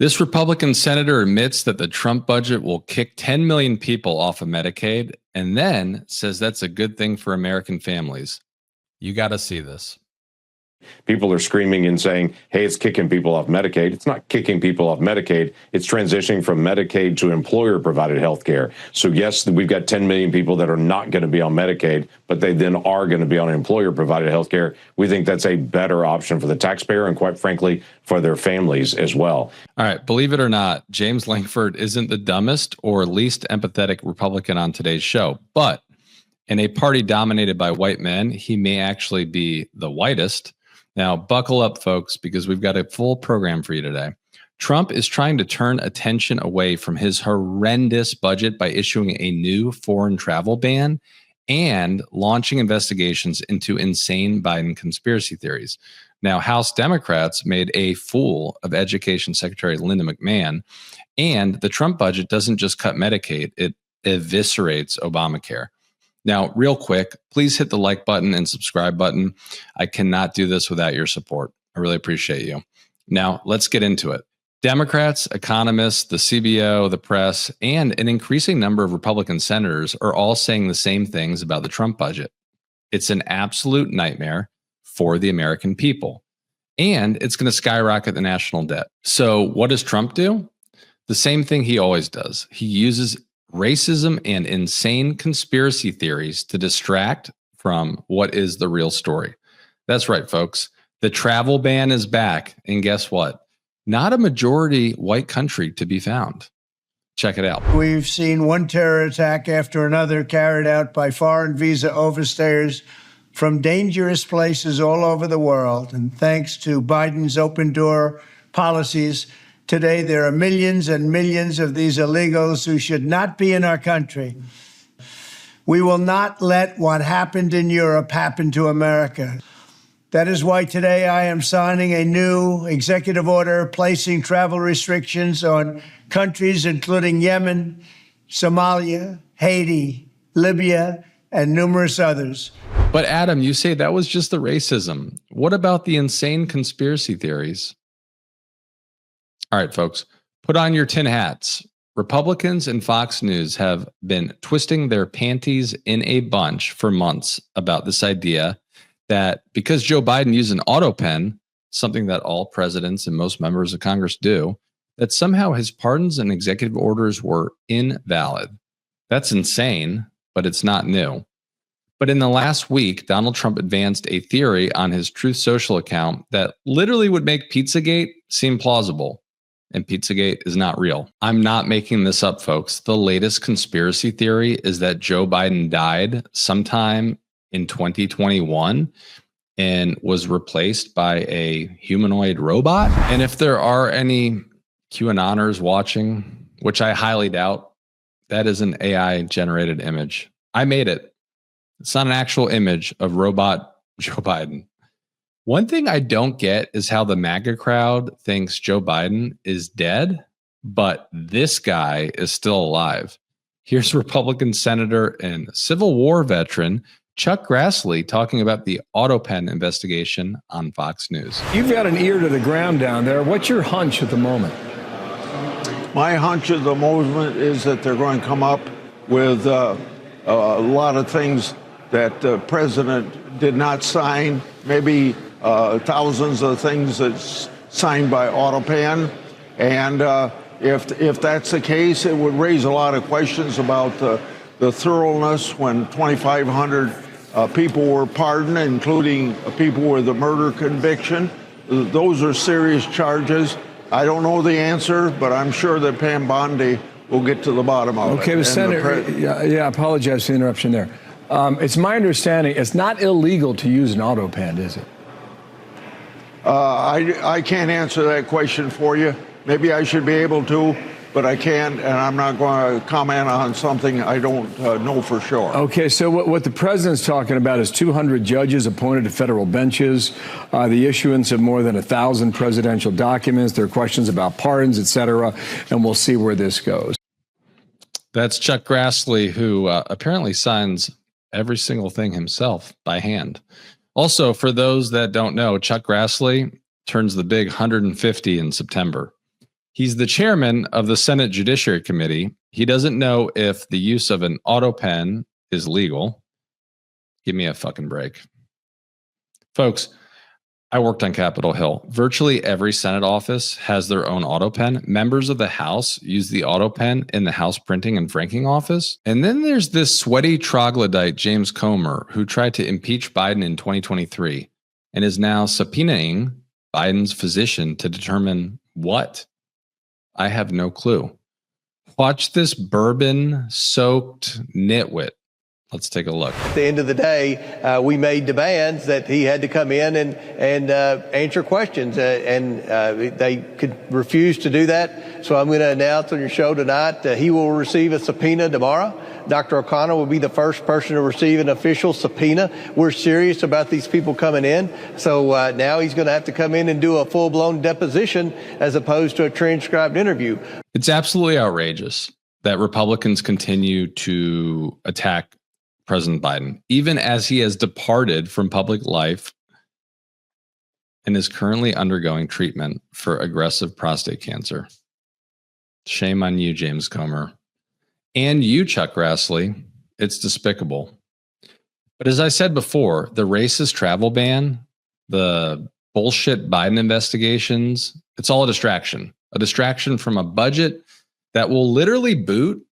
This Republican senator admits that the Trump budget will kick 10 million people off of Medicaid and then says that's a good thing for American families. You got to see this. People are screaming and saying, hey, it's kicking people off Medicaid. It's not kicking people off Medicaid. It's transitioning from Medicaid to employer-provided health care. So, yes, we've got 10 million people that are not going to be on Medicaid, but they then are going to be on employer-provided health care. We think that's a better option for the taxpayer and, quite frankly, for their families as well. All right. Believe it or not, James Lankford isn't the dumbest or least empathetic Republican on today's show. But in a party dominated by white men, he may actually be the whitest. Now, buckle up, folks, because we've got a full program for you today. Trump is trying to turn attention away from his horrendous budget by issuing a new foreign travel ban and launching investigations into insane Biden conspiracy theories. Now, House Democrats made a fool of Education Secretary Linda McMahon, and the Trump budget doesn't just cut Medicaid, it eviscerates Obamacare. Now, real quick, please hit the like button and subscribe button. I cannot do this without your support. I really appreciate you. Now, let's get into it. Democrats, economists, the CBO, the press, and an increasing number of Republican senators are all saying the same things about the Trump budget. It's an absolute nightmare for the American people, and it's going to skyrocket the national debt. So what does Trump do? The same thing he always does. He uses racism and insane conspiracy theories to distract from what is the real story. That's right, folks. The travel ban is back. And guess what? Not a majority white country to be found. Check it out. We've seen one terror attack after another carried out by foreign visa overstayers from dangerous places all over the world. And thanks to Biden's open door policies, today, there are millions and millions of these illegals who should not be in our country. We will not let what happened in Europe happen to America. That is why today I am signing a new executive order placing travel restrictions on countries including Yemen, Somalia, Haiti, Libya, and numerous others. But Adam, you say that was just the racism. What about the insane conspiracy theories? All right, folks, put on your tin hats. Republicans and Fox News have been twisting their panties in a bunch for months about this idea that because Joe Biden used an Autopen, something that all presidents and most members of Congress do, that somehow his pardons and executive orders were invalid. That's insane, but it's not new. But in the last week, Donald Trump advanced a theory on his Truth Social account that literally would make Pizzagate seem plausible. And Pizzagate is not real. I'm not making this up, folks. The latest conspiracy theory is that Joe Biden died sometime in 2021 and was replaced by a humanoid robot. And if there are any QAnoners watching, which I highly doubt, that is an AI-generated image. I made it. It's not an actual image of robot Joe Biden. One thing I don't get is how the MAGA crowd thinks Joe Biden is dead, but this guy is still alive. Here's Republican Senator and Civil War veteran Chuck Grassley talking about the Autopen investigation on Fox News. You've got an ear to the ground down there. What's your hunch at the moment? My hunch at the moment is that they're going to come up with a lot of things that the president did not sign, maybe thousands of things that's signed by Autopen. And if that's the case, it would raise a lot of questions about the thoroughness when 2,500 people were pardoned, including people with a murder conviction. Those are serious charges. I don't know the answer, but I'm sure that Pam Bondi will get to the bottom of it. Okay, but Senator, I apologize for the interruption there. It's my understanding it's not illegal to use an Autopen, is it? I can't answer that question for you. Maybe I should be able to, but I can't, and I'm not going to comment on something I don't know for sure. Okay, so what the president's talking about is 200 judges appointed to federal benches, the issuance of more than 1,000 presidential documents. There are questions about pardons, et cetera, and we'll see where this goes. That's Chuck Grassley, who apparently signs every single thing himself by hand. Also, for those that don't know, Chuck Grassley turns the big 150 in September. He's the chairman of the Senate Judiciary Committee. He doesn't know if the use of an Autopen is legal. Give me a fucking break. Folks, I worked on Capitol Hill. Virtually every Senate office has their own Autopen. Members of the House use the Autopen in the House printing and franking office. And then there's this sweaty troglodyte, James Comer, who tried to impeach Biden in 2023 and is now subpoenaing Biden's physician to determine what? I have no clue. Watch this bourbon-soaked nitwit. Let's take a look. At the end of the day, we made demands that he had to come in and answer questions, and they could refuse to do that. So I'm going to announce on your show tonight that he will receive a subpoena tomorrow. Dr. O'Connor will be the first person to receive an official subpoena. We're serious about these people coming in. So now he's going to have to come in and do a full-blown deposition as opposed to a transcribed interview. It's absolutely outrageous that Republicans continue to attack President Biden, even as he has departed from public life and is currently undergoing treatment for aggressive prostate cancer. Shame on you, James Comer. And you, Chuck Grassley. It's despicable. But as I said before, the racist travel ban, the bullshit Biden investigations, it's all a distraction from a budget that will literally boot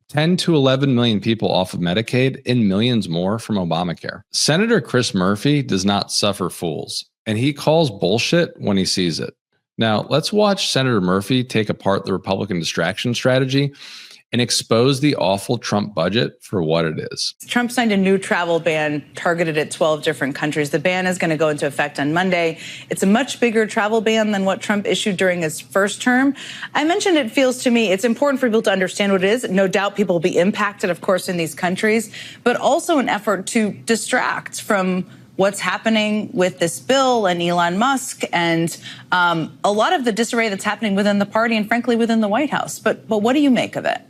10 to 11 million people off of Medicaid and millions more from Obamacare. Senator Chris Murphy does not suffer fools, and he calls bullshit when he sees it. Now, let's watch Senator Murphy take apart the Republican distraction strategy and expose the awful Trump budget for what it is. Trump signed a new travel ban targeted at 12 different countries. The ban is going to go into effect on Monday. It's a much bigger travel ban than what Trump issued during his first term. I mentioned it feels to me it's important for people to understand what it is. No doubt people will be impacted, of course, in these countries, but also an effort to distract from what's happening with this bill and Elon Musk and a lot of the disarray that's happening within the party and, frankly, within the White House. But what do you make of it?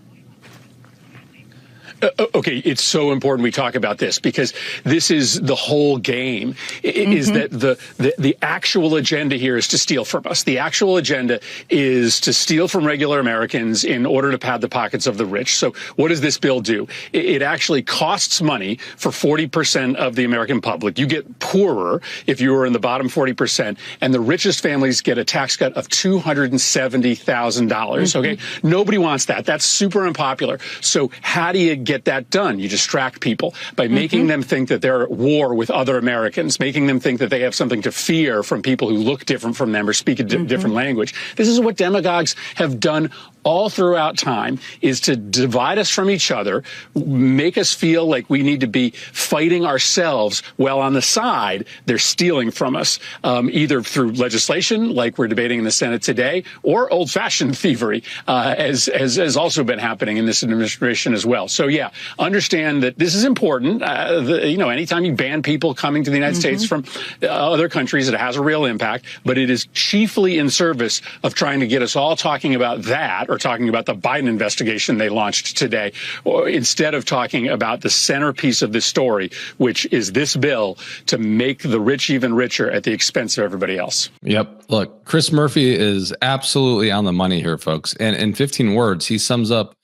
Okay, it's so important we talk about this because this is the whole game, is that the actual agenda here is to steal from us. The actual agenda is to steal from regular Americans in order to pad the pockets of the rich. So what does this bill do? It actually costs money for 40% of the American public. You get poorer if you are in the bottom 40%, and the richest families get a tax cut of $270,000. Okay, nobody wants that. That's super unpopular. So how do you get that done? You distract people by making them think that they're at war with other Americans, making them think that they have something to fear from people who look different from them or speak a different language. This is what demagogues have done all throughout time, is to divide us from each other, make us feel like we need to be fighting ourselves, while on the side, they're stealing from us, either through legislation, like we're debating in the Senate today, or old-fashioned thievery, as has also been happening in this administration as well. So, yeah, understand that this is important. Anytime you ban people coming to the United States from other countries, it has a real impact, but it is chiefly in service of trying to get us all talking about that, or talking about the Biden investigation they launched today, or instead of talking about the centerpiece of this story, which is this bill to make the rich even richer at the expense of everybody else. Yep. Look, Chris Murphy is absolutely on the money here, folks. And in 15 words, he sums up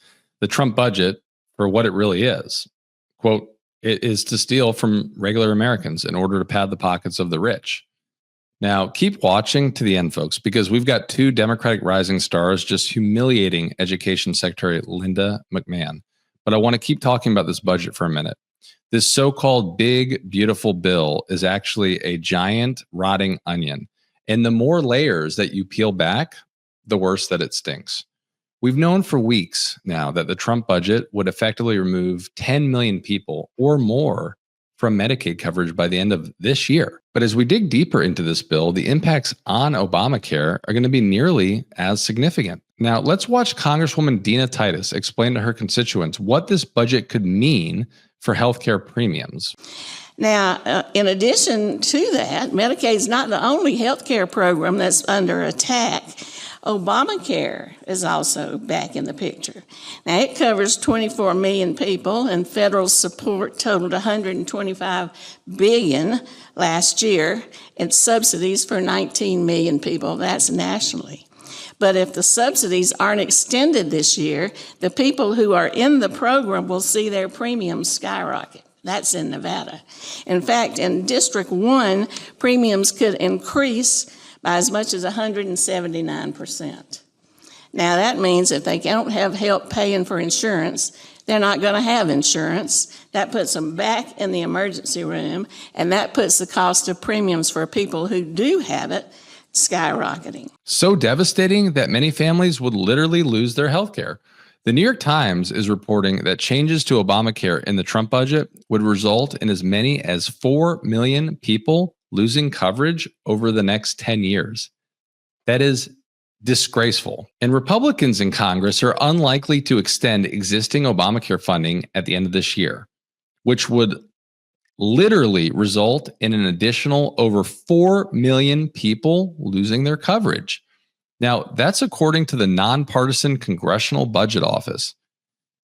the Trump budget for what it really is. Quote, it is to steal from regular Americans in order to pad the pockets of the rich. Now, keep watching to the end, folks, because we've got two Democratic rising stars just humiliating Education Secretary Linda McMahon. But I want to keep talking about this budget for a minute. This so-called big, beautiful bill is actually a giant rotting onion. And the more layers that you peel back, the worse that it stinks. We've known for weeks now that the Trump budget would effectively remove 10 million people or more from Medicaid coverage by the end of this year. But as we dig deeper into this bill, the impacts on Obamacare are going to be nearly as significant. Now, let's watch Congresswoman Dina Titus explain to her constituents what this budget could mean for healthcare premiums. Now, in addition to that, Medicaid is not the only healthcare program that's under attack. Obamacare is also back in the picture. Now, it covers 24 million people, and federal support totaled $125 billion last year, and subsidies for 19 million people. That's nationally. But if the subsidies aren't extended this year, the people who are in the program will see their premiums skyrocket. That's in Nevada. In fact, in District 1, premiums could increase by as much as 179%. Now, that means if they don't have help paying for insurance, they're not going to have insurance. That puts them back in the emergency room, and that puts the cost of premiums for people who do have it skyrocketing. So devastating that many families would literally lose their health care. The New York Times is reporting that changes to Obamacare in the Trump budget would result in as many as 4 million people losing coverage over the next 10 years. That is disgraceful. And Republicans in Congress are unlikely to extend existing Obamacare funding at the end of this year, which would literally result in an additional over 4 million people losing their coverage. Now, that's according to the nonpartisan Congressional Budget Office.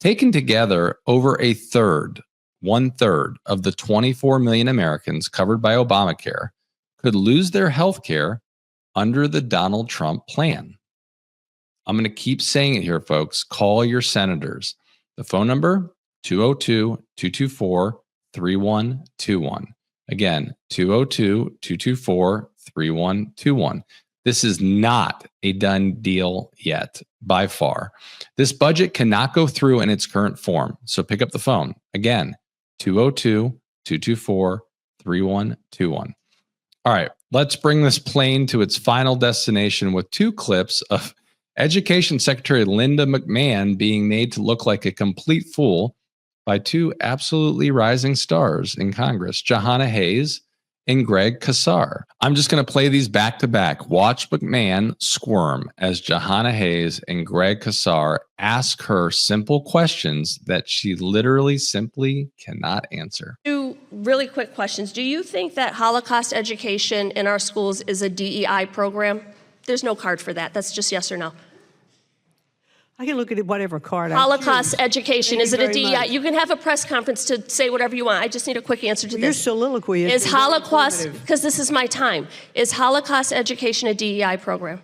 Taken together, over a third, 1/3 of the 24 million Americans covered by Obamacare could lose their health care under the Donald Trump plan. I'm going to keep saying it here, folks. Call your senators. The phone number, 202-224-3121. Again, 202-224-3121. This is not a done deal yet, by far. This budget cannot go through in its current form, so pick up the phone. Again, 202-224-3121. All right, let's bring this plane to its final destination with 2 clips of Education Secretary Linda McMahon being made to look like a complete fool by 2 absolutely rising stars in Congress, Jahana Hayes and Greg Casar. I'm just going to play these back to back. Watch McMahon squirm as Jahana Hayes and Greg Casar ask her simple questions that she literally simply cannot answer. 2 really quick questions. Do you think that Holocaust education in our schools is a DEI program? There's no card for that. That's just yes or no. I can look at whatever card. Holocaust education, is it a DEI? You can have a press conference to say whatever you want. I just need a quick answer to this. Your soliloquy is Holocaust, because this is my time, is Holocaust education a DEI program?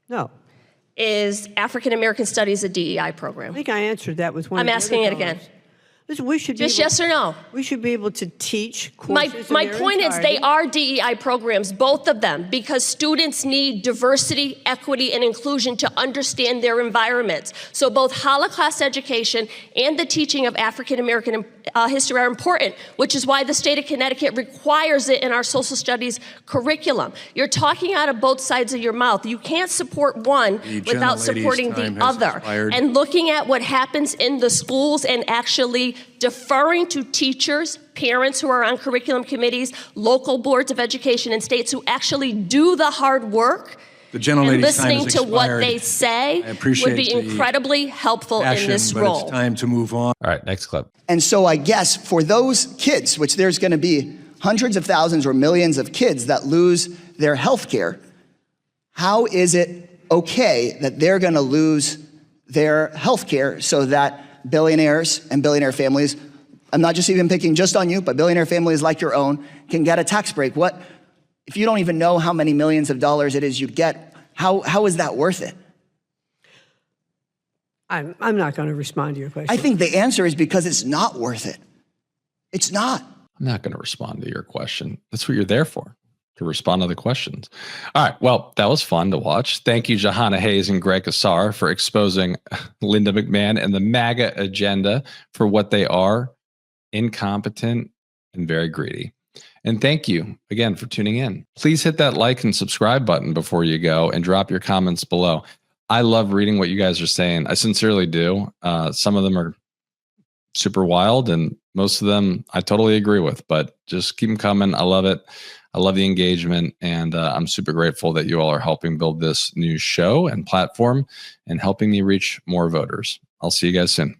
No. Is African American Studies a DEI program? I think I answered that with one. I'm asking it again. Listen, we should just yes or no. We should be able to teach courses. My point is they are DEI programs, both of them, because students need diversity, equity, and inclusion to understand their environments. So both Holocaust education and the teaching of African American history are important, which is why the state of Connecticut requires it in our social studies curriculum. You're talking out of both sides of your mouth. You can't support one without supporting the other. And looking at what happens in the schools and actually deferring to teachers, parents who are on curriculum committees, local boards of education in states who actually do the hard work, and listening to what they say would be incredibly helpful in this role. It's time to move on. All right, next clip. And so I guess for those kids, which there's going to be hundreds of thousands or millions of kids that lose their health care, how is it okay that they're going to lose their health care so that billionaires and billionaire families, I'm not just even picking just on you, but billionaire families like your own, can get a tax break? What, if you don't even know how many millions of dollars it is you'd get, how is that worth it? I'm not going to respond to your question. I think the answer is because it's not worth it. It's not. I'm not going to respond to your question. That's what you're there for, to respond to the questions. All right. Well, that was fun to watch. Thank you, Jahana Hayes and Greg Casar, for exposing Linda McMahon and the MAGA agenda for what they are: incompetent and very greedy. And thank you again for tuning in. Please hit that like and subscribe button before you go and drop your comments below. I love reading what you guys are saying. I sincerely do. Some of them are super wild and most of them I totally agree with, but just keep them coming. I love it. I love the engagement, and I'm super grateful that you all are helping build this new show and platform and helping me reach more voters. I'll see you guys soon.